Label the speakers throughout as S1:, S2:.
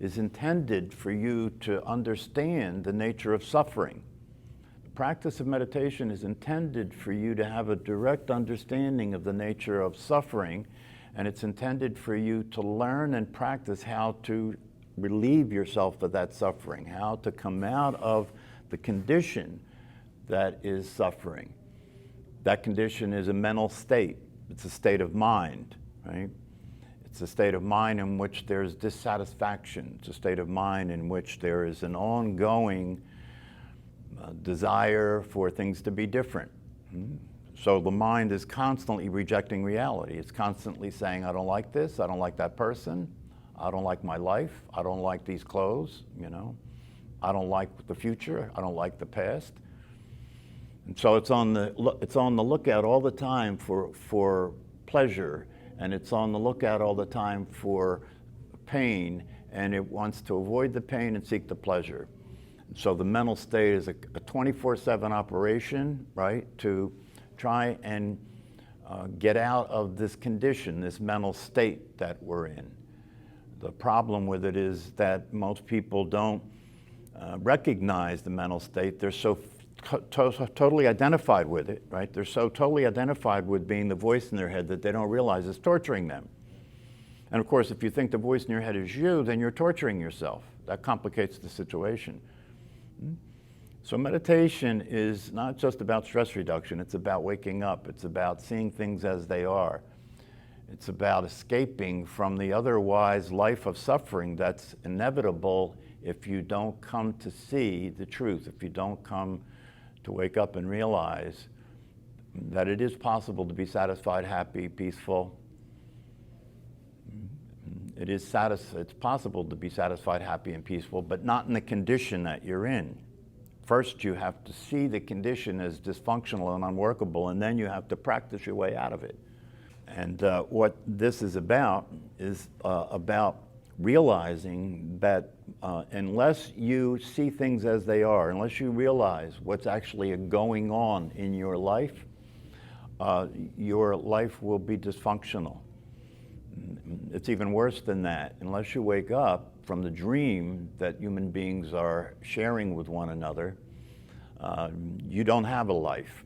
S1: is intended for you to understand the nature of suffering. The practice of meditation is intended for you to have a direct understanding of the nature of suffering, and it's intended for you to learn and practice how to relieve yourself of that suffering, how to come out of the condition that is suffering. That condition is a mental state. It's a state of mind, right? It's a state of mind in which there's dissatisfaction. It's a state of mind in which there is an ongoing desire for things to be different. So the mind is constantly rejecting reality. It's constantly saying, I don't like this, I don't like that person, I don't like my life, I don't like these clothes, you know, I don't like the future, I don't like the past. And so it's on the lookout all the time for pleasure, and it's on the lookout all the time for pain, and it wants to avoid the pain and seek the pleasure. So the mental state is a 24/7 operation, right, to try and get out of this condition, this mental state that we're in. The problem with it is that most people don't recognize the mental state. They're so totally identified with it, right? They're so totally identified with being the voice in their head that they don't realize it's torturing them. And of course, if you think the voice in your head is you, then you're torturing yourself. That complicates the situation. So meditation is not just about stress reduction, it's about waking up. It's about seeing things as they are. It's about escaping from the otherwise life of suffering that's inevitable if you don't come to see the truth, if you don't come to wake up and realize that it is possible to be satisfied, happy, peaceful. It's possible to be satisfied, happy, and peaceful, but not in the condition that you're in. First, you have to see the condition as dysfunctional and unworkable, and then you have to practice your way out of it. And what this is about realizing that unless you see things as they are, unless you realize what's actually going on in your life will be dysfunctional. It's even worse than that. Unless you wake up from the dream that human beings are sharing with one another, you don't have a life.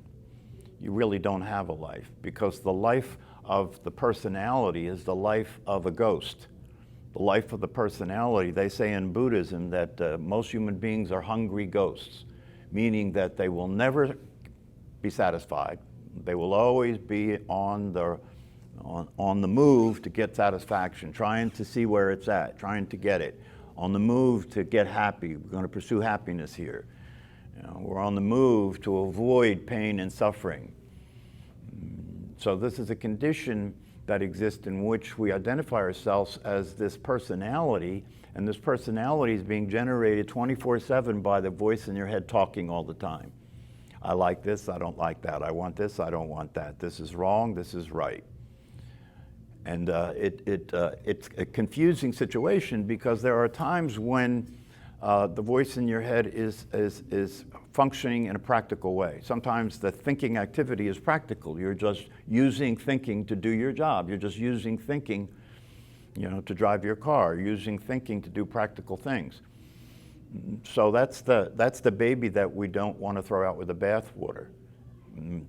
S1: You really don't have a life, because the life of the personality is the life of a ghost. The life of the personality, they say in Buddhism that most human beings are hungry ghosts, meaning that they will never be satisfied. They will always be on the move to get satisfaction, trying to see where it's at, trying to get it, on the move to get happy. We're going to pursue happiness here. You know, we're on the move to avoid pain and suffering. So this is a condition that exists in which we identify ourselves as this personality, and this personality is being generated 24/7 by the voice in your head talking all the time. I like this, I don't like that. I want this, I don't want that. This is wrong, this is right. And it's a confusing situation, because there are times when the voice in your head is functioning in a practical way. Sometimes the thinking activity is practical. You're just using thinking to do your job. You're just using thinking, you know, to drive your car, using thinking to do practical things. So that's the baby that we don't want to throw out with the bathwater.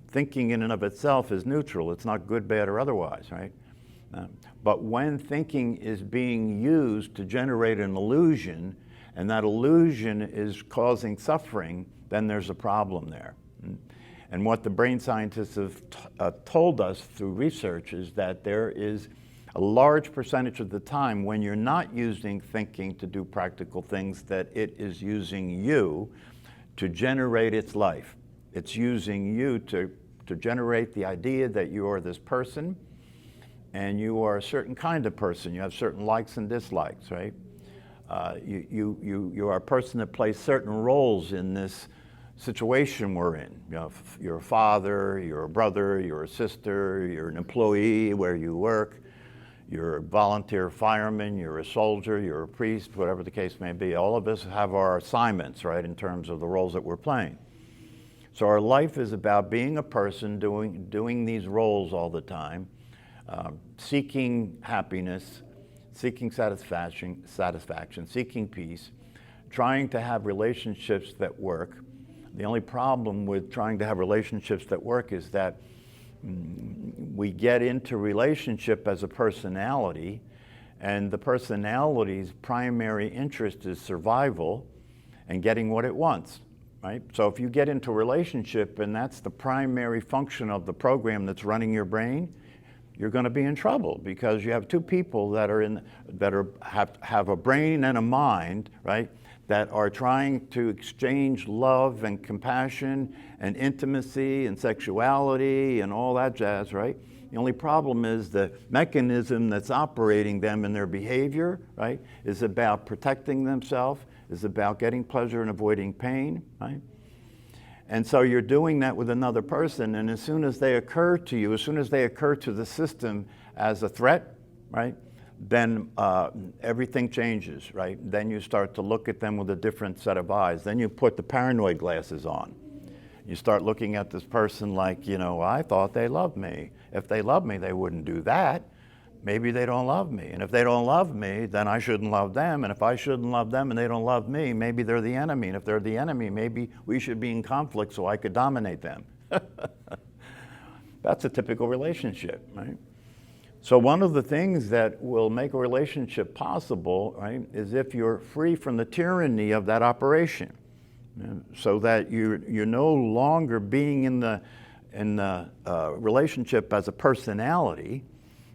S1: Thinking in and of itself is neutral. It's not good, bad, or otherwise, right? But when thinking is being used to generate an illusion, and that illusion is causing suffering, then there's a problem there. And what the brain scientists have told us through research is that there is a large percentage of the time when you're not using thinking to do practical things, that it is using you to generate its life. It's using you to generate the idea that you are this person, and you are a certain kind of person. You have certain likes and dislikes, right? You are a person that plays certain roles in this situation we're in. You know, you're a father, you're a brother, you're a sister, you're an employee where you work, you're a volunteer fireman, you're a soldier, you're a priest, whatever the case may be. All of us have our assignments, right, in terms of the roles that we're playing. So our life is about being a person doing these roles all the time, seeking happiness, seeking satisfaction, seeking peace, trying to have relationships that work. The only problem with trying to have relationships that work is that we get into relationship as a personality, and the personality's primary interest is survival and getting what it wants, right? So if you get into a relationship and that's the primary function of the program that's running your brain, you're going to be in trouble, because you have two people that have a brain and a mind, right, that are trying to exchange love and compassion and intimacy and sexuality and all that jazz, right? The only problem is the mechanism that's operating them in their behavior, right, is about protecting themselves, is about getting pleasure and avoiding pain, right? And so you're doing that with another person, and as soon as they occur to you, as soon as they occur to the system as a threat, right, then everything changes, right? Then you start to look at them with a different set of eyes. Then you put the paranoid glasses on. You start looking at this person like, you know, I thought they loved me. If they loved me, they wouldn't do that. Maybe they don't love me. And if they don't love me, then I shouldn't love them. And if I shouldn't love them and they don't love me, maybe they're the enemy. And if they're the enemy, maybe we should be in conflict so I could dominate them. That's a typical relationship, right? So one of the things that will make a relationship possible, right, is if you're free from the tyranny of that operation, so that you're no longer being in the relationship as a personality.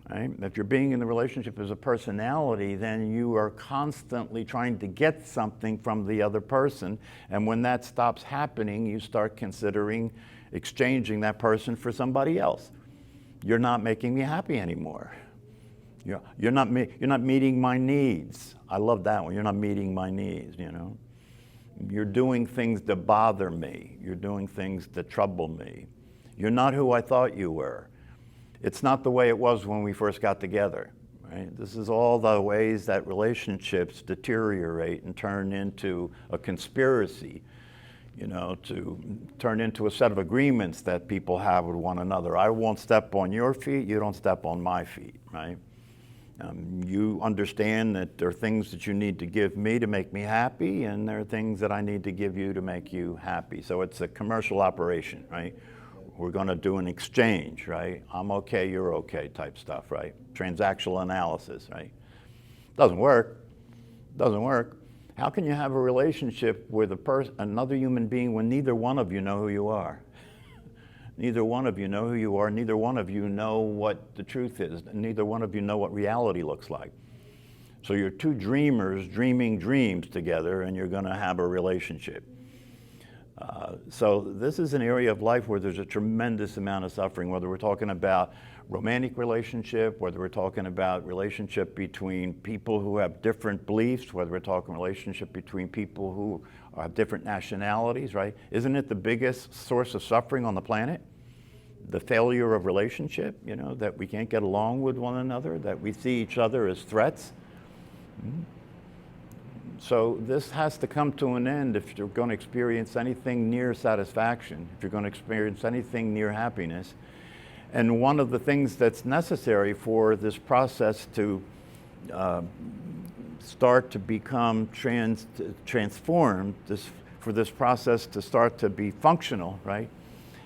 S1: Right? If you're being in the relationship as a personality, then you are constantly trying to get something from the other person. And when that stops happening, you start considering exchanging that person for somebody else. You're not making me happy anymore. You're not meeting my needs. I love that one. You're not meeting my needs, you know. You're doing things that bother me. You're doing things that trouble me. You're not who I thought you were. It's not the way it was when we first got together, right? This is all the ways that relationships deteriorate and turn into a conspiracy, you know, to turn into a set of agreements that people have with one another. I won't step on your feet, you don't step on my feet, right? You understand that there are things that you need to give me to make me happy, and there are things that I need to give you to make you happy. So it's a commercial operation, right? We're going to do an exchange, right? I'm okay, you're okay type stuff, right? Transactional analysis, right? Doesn't work. Doesn't work. How can you have a relationship with another human being when neither one of you know who you are? Neither one of you know who you are. Neither one of you know what the truth is. Neither one of you know what reality looks like. So you're two dreamers dreaming dreams together, and you're going to have a relationship. So this is an area of life where there's a tremendous amount of suffering, whether we're talking about romantic relationship, whether we're talking about relationship between people who have different beliefs, whether we're talking relationship between people who have different nationalities, right? Isn't it the biggest source of suffering on the planet? The failure of relationship, you know, that we can't get along with one another, that we see each other as threats. So this has to come to an end if you're going to experience anything near satisfaction, if you're going to experience anything near happiness. And one of the things that's necessary for this process to start to become transformed, for this process to start to be functional, right,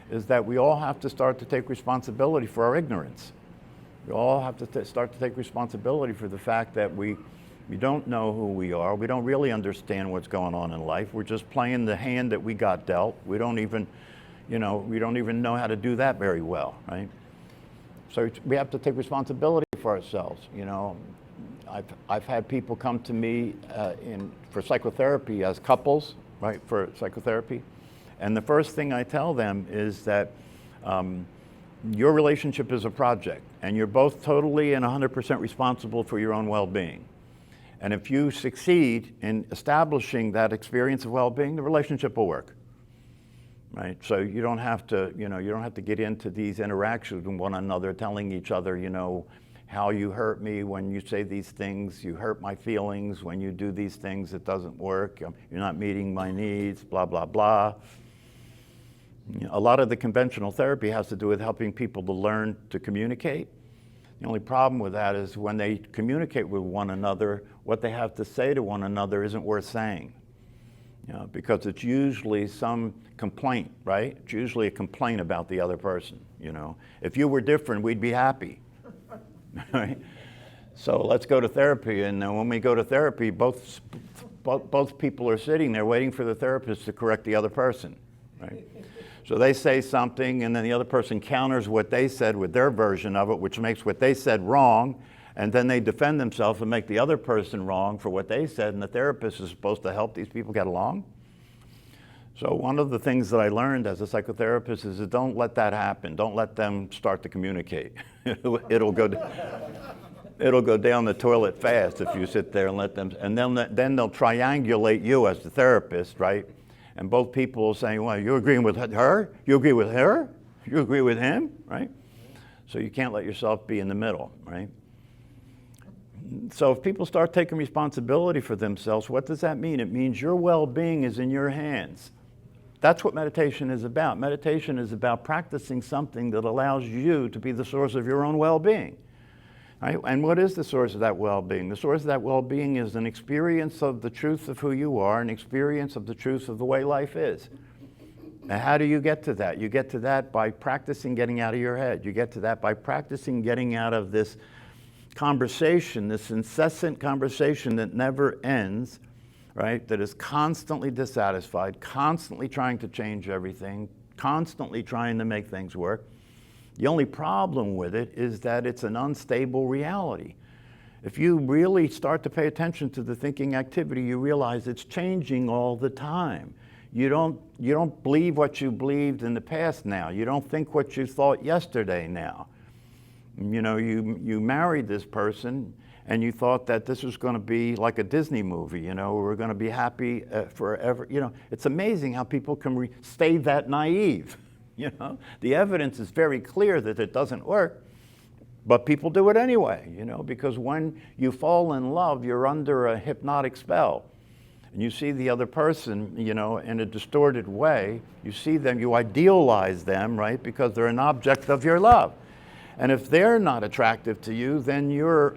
S1: is that we all have to start to take responsibility for our ignorance. We all have to start to take responsibility for the fact that we don't know who we are. We don't really understand what's going on in life. We're just playing the hand that we got dealt. We don't even know how to do that very well, right? So we have to take responsibility for ourselves. You know, I've had people come to me for psychotherapy as couples, right? For psychotherapy, and the first thing I tell them is that your relationship is a project, and you're both totally and 100% responsible for your own well-being. And if you succeed in establishing that experience of well-being, the relationship will work, right? So you don't have to, you don't have to get into these interactions with one another, telling each other, how you hurt me when you say these things, you hurt my feelings when you do these things, it doesn't work, you're not meeting my needs, blah, blah, blah. A lot of the conventional therapy has to do with helping people to learn to communicate, The only problem with that is when they communicate with one another, what they have to say to one another isn't worth saying. You know, because it's usually some complaint, right? It's usually a complaint about the other person, you know. If you were different, we'd be happy, right? So let's go to therapy, and when we go to therapy, both people are sitting there waiting for the therapist to correct the other person, right? So they say something, and then the other person counters what they said with their version of it, which makes what they said wrong, and then they defend themselves and make the other person wrong for what they said, and the therapist is supposed to help these people get along. So one of the things that I learned as a psychotherapist is that don't let that happen. Don't let them start to communicate. It'll go down the toilet fast if you sit there and let them, and then they'll triangulate you as the therapist, right? And both people will say, well, you agreeing with her? You agree with her? You agree with him, right? So you can't let yourself be in the middle, right? So if people start taking responsibility for themselves, what does that mean? It means your well-being is in your hands. That's what meditation is about. Meditation is about practicing something that allows you to be the source of your own well-being. Right? And what is the source of that well-being? The source of that well-being is an experience of the truth of who you are, an experience of the truth of the way life is. Now, how do you get to that? You get to that by practicing getting out of your head. You get to that by practicing getting out of this conversation, this incessant conversation that never ends, right? That is constantly dissatisfied, constantly trying to change everything, constantly trying to make things work. The only problem with it is that it's an unstable reality. If you really start to pay attention to the thinking activity, you realize it's changing all the time. You don't believe what you believed in the past now. You don't think what you thought yesterday now. You know, you married this person and you thought that this was going to be like a Disney movie, you know, we're going to be happy forever. You know, it's amazing how people can stay that naive. You know, the evidence is very clear that it doesn't work, but people do it anyway, you know, because when you fall in love, you're under a hypnotic spell. And you see the other person, you know, in a distorted way. You see them, you idealize them, right, because they're an object of your love. And if they're not attractive to you, then your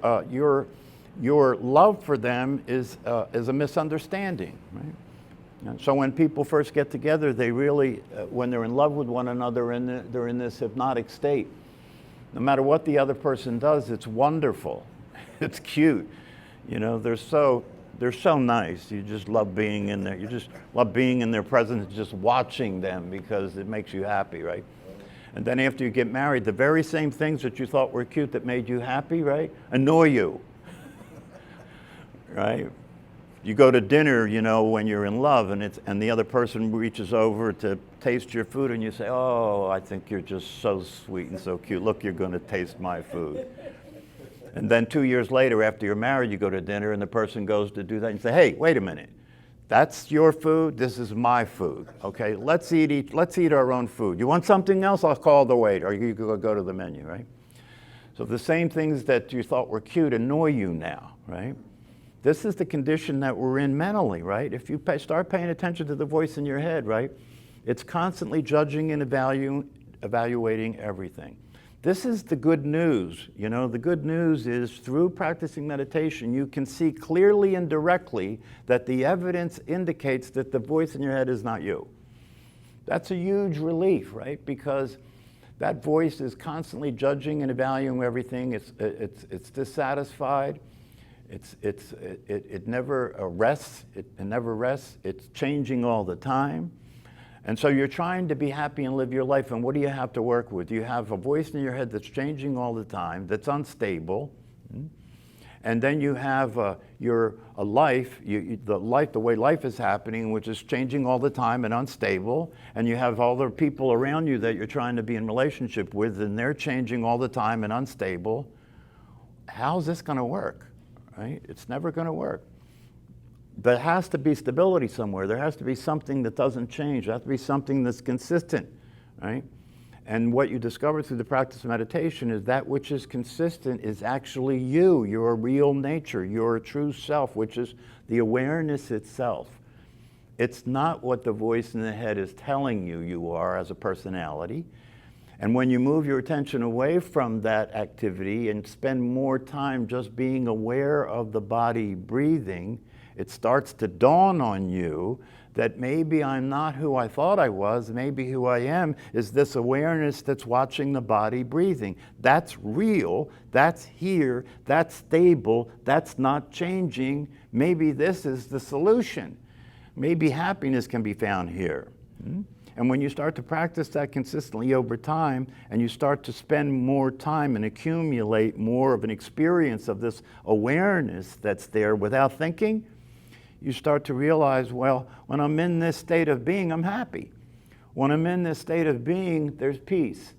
S1: love for them is a misunderstanding, right? And so when people first get together, they really, when they're in love with one another, they're in this hypnotic state. No matter what the other person does, it's wonderful. It's cute. You know, they're so nice. You just love being in there. You just love being in their presence, just watching them because it makes you happy, right? And then after you get married, the very same things that you thought were cute that made you happy, right, annoy you, right? You go to dinner, you know, when you're in love, and the other person reaches over to taste your food, and you say, "Oh, I think you're just so sweet and so cute. Look, you're going to taste my food." And then 2 years later, after you're married, you go to dinner, and the person goes to do that, and you say, "Hey, wait a minute. That's your food. This is my food. Okay, let's eat our own food. You want something else? I'll call the waiter, or you go to the menu, right?" So the same things that you thought were cute annoy you now, right? This is the condition that we're in mentally, right? If you start paying attention to the voice in your head, right, it's constantly judging and evaluating everything. This is the good news. You know, the good news is through practicing meditation, you can see clearly and directly that the evidence indicates that the voice in your head is not you. That's a huge relief, right? Because that voice is constantly judging and evaluating everything. It's dissatisfied. It never rests. It never rests. It's changing all the time. And so you're trying to be happy and live your life, and what do you have to work with? You have a voice in your head that's changing all the time, that's unstable. And then you have the way life is happening, which is changing all the time and unstable. And you have all the people around you that you're trying to be in relationship with, and they're changing all the time and unstable. How's this going to work? Right? It's never going to work. There has to be stability somewhere. There has to be something that doesn't change. There has to be something that's consistent, right? And what you discover through the practice of meditation is that which is consistent is actually you, your real nature, your true self, which is the awareness itself. It's not what the voice in the head is telling you you are as a personality. And when you move your attention away from that activity and spend more time just being aware of the body breathing, it starts to dawn on you that maybe I'm not who I thought I was, maybe who I am is this awareness that's watching the body breathing. That's real, that's here, that's stable, that's not changing. Maybe this is the solution. Maybe happiness can be found here. And when you start to practice that consistently over time, and you start to spend more time and accumulate more of an experience of this awareness that's there without thinking, you start to realize, well, when I'm in this state of being, I'm happy. When I'm in this state of being, there's peace.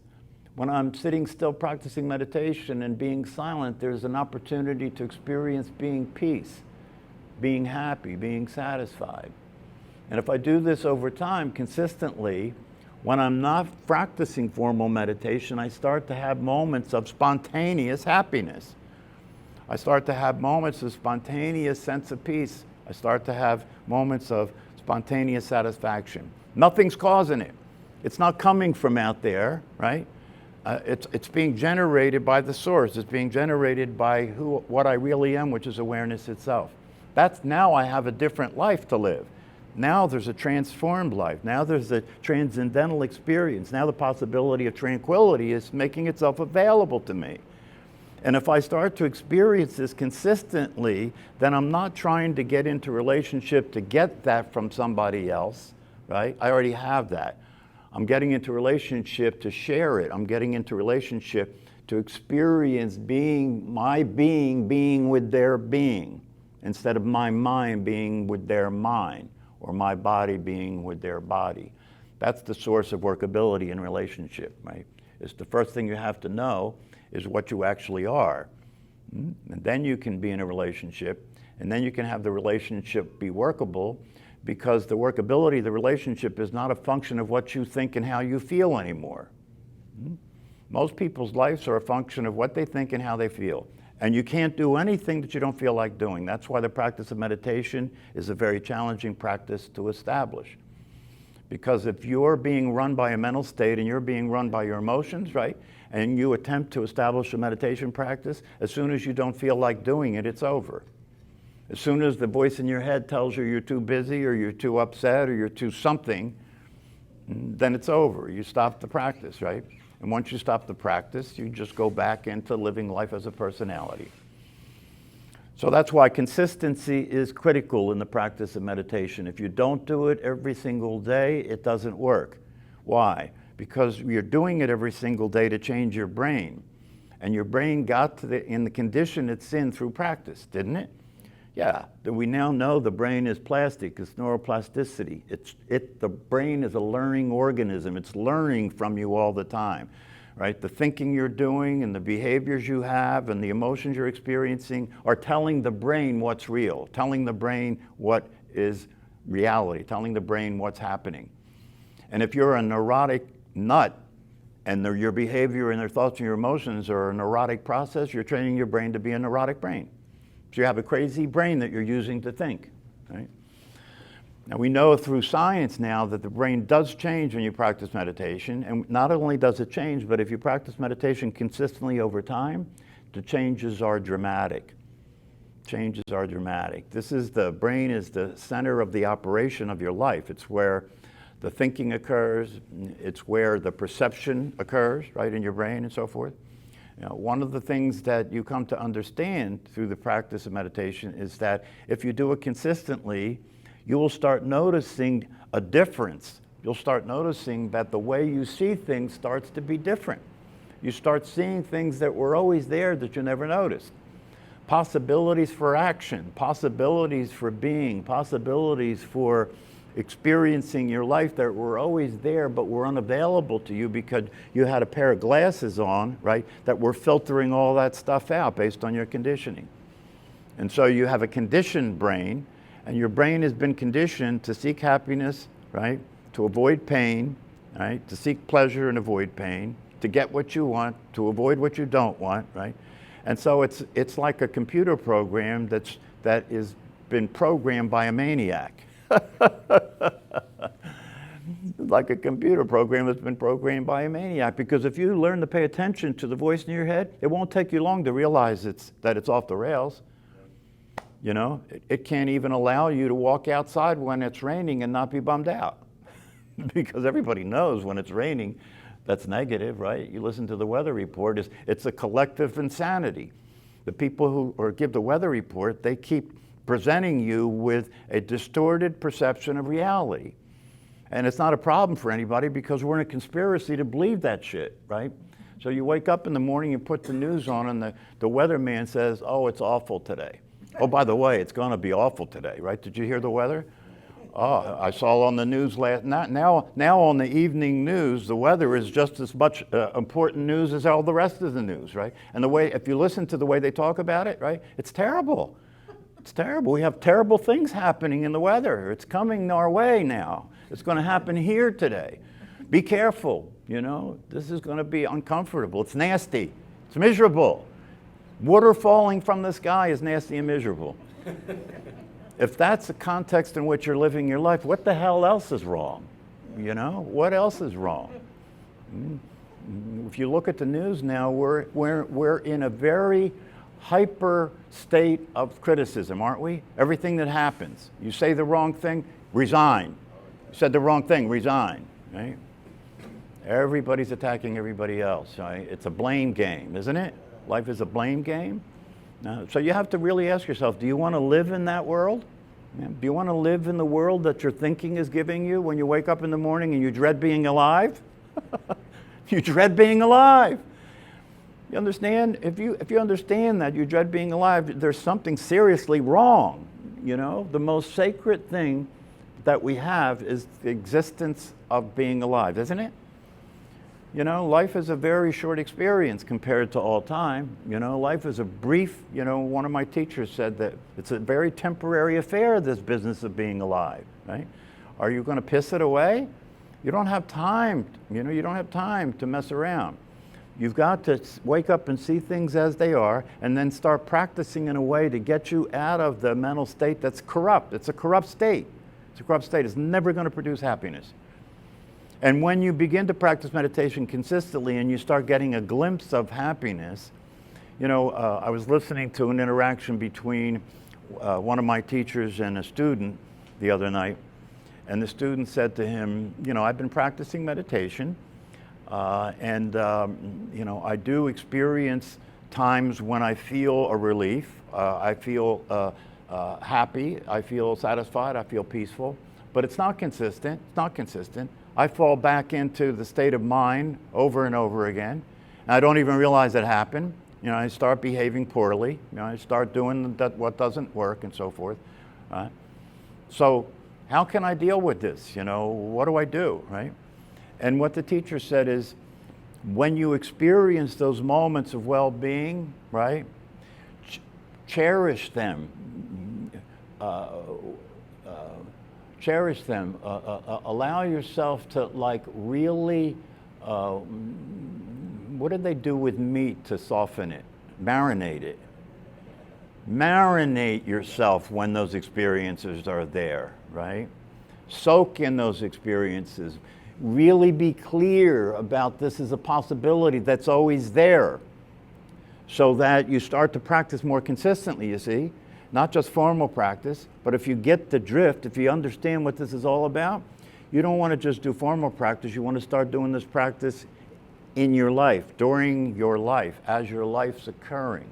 S1: When I'm sitting still practicing meditation and being silent, there's an opportunity to experience being peace, being happy, being satisfied. And if I do this over time, consistently, when I'm not practicing formal meditation, I start to have moments of spontaneous happiness. I start to have moments of spontaneous sense of peace. I start to have moments of spontaneous satisfaction. Nothing's causing it. It's not coming from out there, right? It's being generated by the source. It's being generated by what I really am, which is awareness itself. That's now I have a different life to live. Now there's a transformed life. Now there's a transcendental experience. Now the possibility of tranquility is making itself available to me. And if I start to experience this consistently, then I'm not trying to get into relationship to get that from somebody else, right? I already have that. I'm getting into relationship to share it. I'm getting into relationship to experience my being with their being, instead of my mind being with their mind, or my body being with their body. That's the source of workability in relationship, right? It's the first thing you have to know is what you actually are. And then you can be in a relationship, and then you can have the relationship be workable, because the workability of the relationship is not a function of what you think and how you feel anymore. Most people's lives are a function of what they think and how they feel. And you can't do anything that you don't feel like doing. That's why the practice of meditation is a very challenging practice to establish. Because if you're being run by a mental state and you're being run by your emotions, right, and you attempt to establish a meditation practice, as soon as you don't feel like doing it, it's over. As soon as the voice in your head tells you you're too busy or you're too upset or you're too something, then it's over. You stop the practice, right? And once you stop the practice, you just go back into living life as a personality. So that's why consistency is critical in the practice of meditation. If you don't do it every single day, it doesn't work. Why? Because you're doing it every single day to change your brain. And your brain got in the condition it's in through practice, didn't it? Yeah, we now know the brain is plastic, it's neuroplasticity. The brain is a learning organism. It's learning from you all the time, right? The thinking you're doing and the behaviors you have and the emotions you're experiencing are telling the brain what's real, telling the brain what is reality, telling the brain what's happening. And if you're a neurotic nut and your behavior and your thoughts and your emotions are a neurotic process, you're training your brain to be a neurotic brain. So you have a crazy brain that you're using to think, right? Now we know through science now that the brain does change when you practice meditation, and not only does it change, but if you practice meditation consistently over time, the changes are dramatic. Changes are dramatic. The brain is the center of the operation of your life. It's where the thinking occurs, it's where the perception occurs, right, in your brain and so forth. You know, one of the things that you come to understand through the practice of meditation is that if you do it consistently, you will start noticing a difference. You'll start noticing that the way you see things starts to be different. You start seeing things that were always there that you never noticed. Possibilities for action, possibilities for being, possibilities for experiencing your life that were always there but were unavailable to you because you had a pair of glasses on, right, that were filtering all that stuff out based on your conditioning. And so you have a conditioned brain, and your brain has been conditioned to seek happiness, right, to avoid pain, right, to seek pleasure and avoid pain, to get what you want, to avoid what you don't want, right? And so it's like a computer program that is been programmed by a maniac. like a computer program that's been programmed by a maniac. Because if you learn to pay attention to the voice in your head, it won't take you long to realize that it's off the rails. You know, it can't even allow you to walk outside when it's raining and not be bummed out. Because everybody knows when it's raining, that's negative, right? You listen to the weather report, it's a collective insanity. The people who give the weather report, they keep presenting you with a distorted perception of reality. And it's not a problem for anybody because we're in a conspiracy to believe that shit, right? So you wake up in the morning, you put the news on, and the weatherman says, oh, it's awful today. Oh, by the way, it's going to be awful today, right? Did you hear the weather? Oh, I saw on the news last night. Now on the evening news, the weather is just as much important news as all the rest of the news, right? And the way, if you listen to the way they talk about it, right, it's terrible. It's terrible. We have terrible things happening in the weather. It's coming our way now. It's going to happen here today. Be careful, you know. This is going to be uncomfortable. It's nasty. It's miserable. Water falling from the sky is nasty and miserable. If that's the context in which you're living your life, what the hell else is wrong? You know, what else is wrong? If you look at the news now, we're in a very hyper state of criticism, aren't we? Everything that happens. You say the wrong thing, resign. You said the wrong thing, resign, right? Everybody's attacking everybody else, right? It's a blame game, isn't it? Life is a blame game. So you have to really ask yourself, do you want to live in that world? Do you want to live in the world that your thinking is giving you when you wake up in the morning and you dread being alive? You dread being alive. You understand? If you understand that you dread being alive, there's something seriously wrong. You know, the most sacred thing that we have is the existence of being alive, isn't it? You know, life is a very short experience compared to all time. You know, life is a brief, you know, one of my teachers said that it's a very temporary affair, this business of being alive, right? Are you going to piss it away? You don't have time, you know, you don't have time to mess around. You've got to wake up and see things as they are and then start practicing in a way to get you out of the mental state that's corrupt. It's a corrupt state. It's a corrupt state. It's never going to produce happiness. And when you begin to practice meditation consistently and you start getting a glimpse of happiness, you know, I was listening to an interaction between one of my teachers and a student the other night, and the student said to him, you know, I've been practicing meditation, and you know, I do experience times when I feel a relief, I feel happy, I feel satisfied, I feel peaceful, but it's not consistent, it's not consistent. I fall back into the state of mind over and over again. And I don't even realize it happened. You know, I start behaving poorly. You know, I start doing what doesn't work and so forth. So how can I deal with this? You know, what do I do, right? And what the teacher said is, when you experience those moments of well-being, right, cherish them. Cherish them. Allow yourself to like really, what do they do with meat to soften it? Marinate it. Marinate yourself when those experiences are there, right? Soak in those experiences. Really be clear about this as a possibility that's always there so that you start to practice more consistently, you see? Not just formal practice, but if you get the drift, if you understand what this is all about, you don't want to just do formal practice, you want to start doing this practice in your life, during your life, as your life's occurring.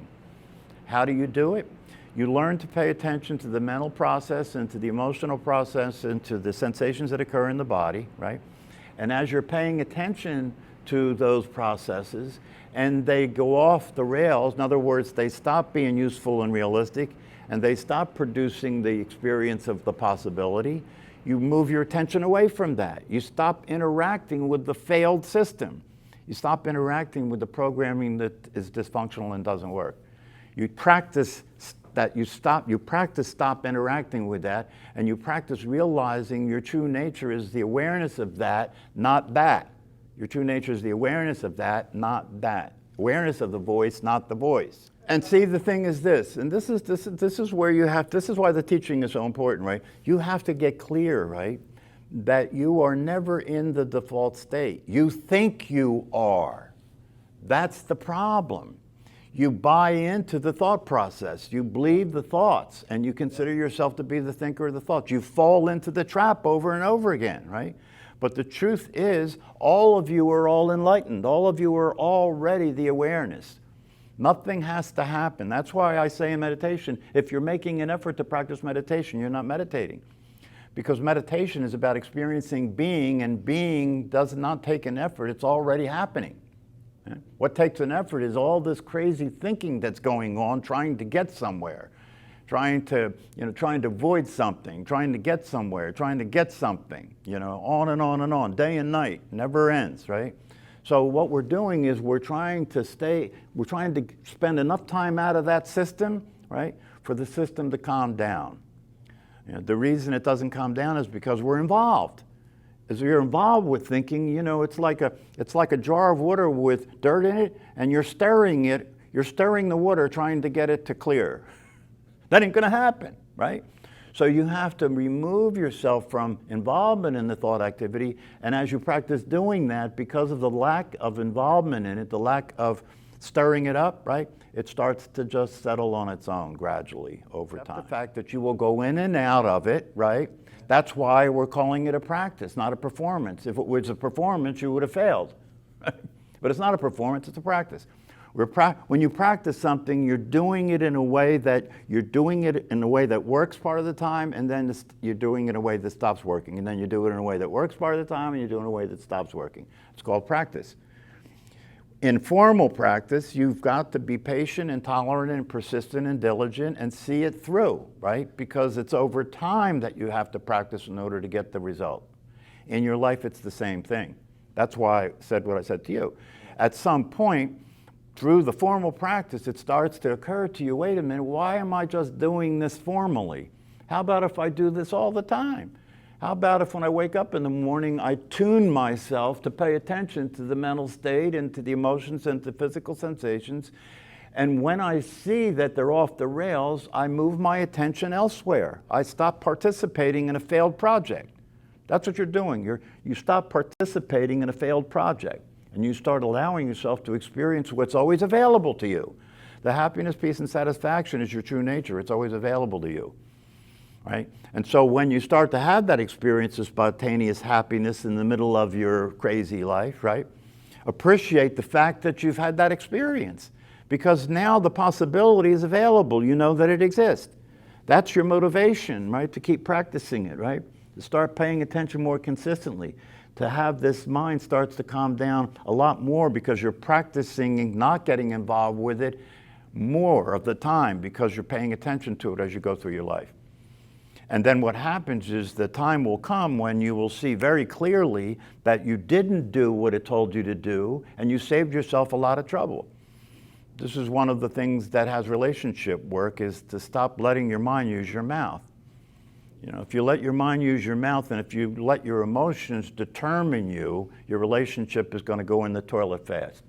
S1: How do you do it? You learn to pay attention to the mental process and to the emotional process and to the sensations that occur in the body, right? And as you're paying attention to those processes and they go off the rails, in other words, they stop being useful and realistic, and they stop producing the experience of the possibility, you move your attention away from that. You stop interacting with the failed system. You stop interacting with the programming that is dysfunctional and doesn't work. You practice that, you practice stop interacting with that, and you practice realizing your true nature is the awareness of that, not that. Your true nature is the awareness of that, not that. Awareness of the voice, not the voice. And see, the thing is this, and this is where you have, this is why the teaching is so important, right? You have to get clear, right? that you are never in the default state. You think you are. That's the problem. You buy into the thought process. You believe the thoughts, and you consider yourself to be the thinker of the thoughts. You fall into the trap over and over again, right? But the truth is, all of you are all enlightened. All of you are already the awareness. Nothing has to happen. That's why I say in meditation, if you're making an effort to practice meditation, you're not meditating. Because meditation is about experiencing being, and being does not take an effort. It's already happening. What takes an effort is all this crazy thinking that's going on, trying to get somewhere, trying to avoid something, trying to get somewhere, trying to get something, on and on and on, day and night, never ends, right? So what we're doing is we're trying to spend enough time out of that system, right, for the system to calm down. The reason it doesn't calm down is because we're involved. As you're involved with thinking, it's like a jar of water with dirt in it, and you're stirring the water trying to get it to clear. That ain't gonna happen, right? So you have to remove yourself from involvement in the thought activity, and as you practice doing that, because of the lack of involvement in it, the lack of stirring it up, right, it starts to just settle on its own gradually over time. The fact that you will go in and out of it, right? That's why we're calling it a practice, not a performance. If it was a performance, you would have failed. But it's not a performance, it's a practice. When you practice something, you're doing it in a way that works part of the time, and then you're doing it in a way that stops working. And then you do it in a way that works part of the time, and you do it in a way that stops working. It's called practice. In formal practice, you've got to be patient and tolerant and persistent and diligent and see it through, right? Because it's over time that you have to practice in order to get the result. In your life, it's the same thing. That's why I said what I said to you. At some point, through the formal practice, it starts to occur to you, wait a minute, why am I just doing this formally? How about if I do this all the time? How about if when I wake up in the morning, I tune myself to pay attention to the mental state and to the emotions and to physical sensations, and when I see that they're off the rails, I move my attention elsewhere. I stop participating in a failed project. That's what you're doing. You stop participating in a failed project, and you start allowing yourself to experience what's always available to you. The happiness, peace, and satisfaction is your true nature. It's always available to you. Right? And so when you start to have that experience of spontaneous happiness in the middle of your crazy life, right? Appreciate the fact that you've had that experience, because now the possibility is available. You know that it exists. That's your motivation, right? To keep practicing it, right? To start paying attention more consistently. To have this mind starts to calm down a lot more because you're practicing not getting involved with it more of the time because you're paying attention to it as you go through your life. And then what happens is the time will come when you will see very clearly that you didn't do what it told you to do, and you saved yourself a lot of trouble. This is one of the things that has relationship work, is to stop letting your mind use your mouth. If you let your mind use your mouth, and if you let your emotions determine you, your relationship is going to go in the toilet fast.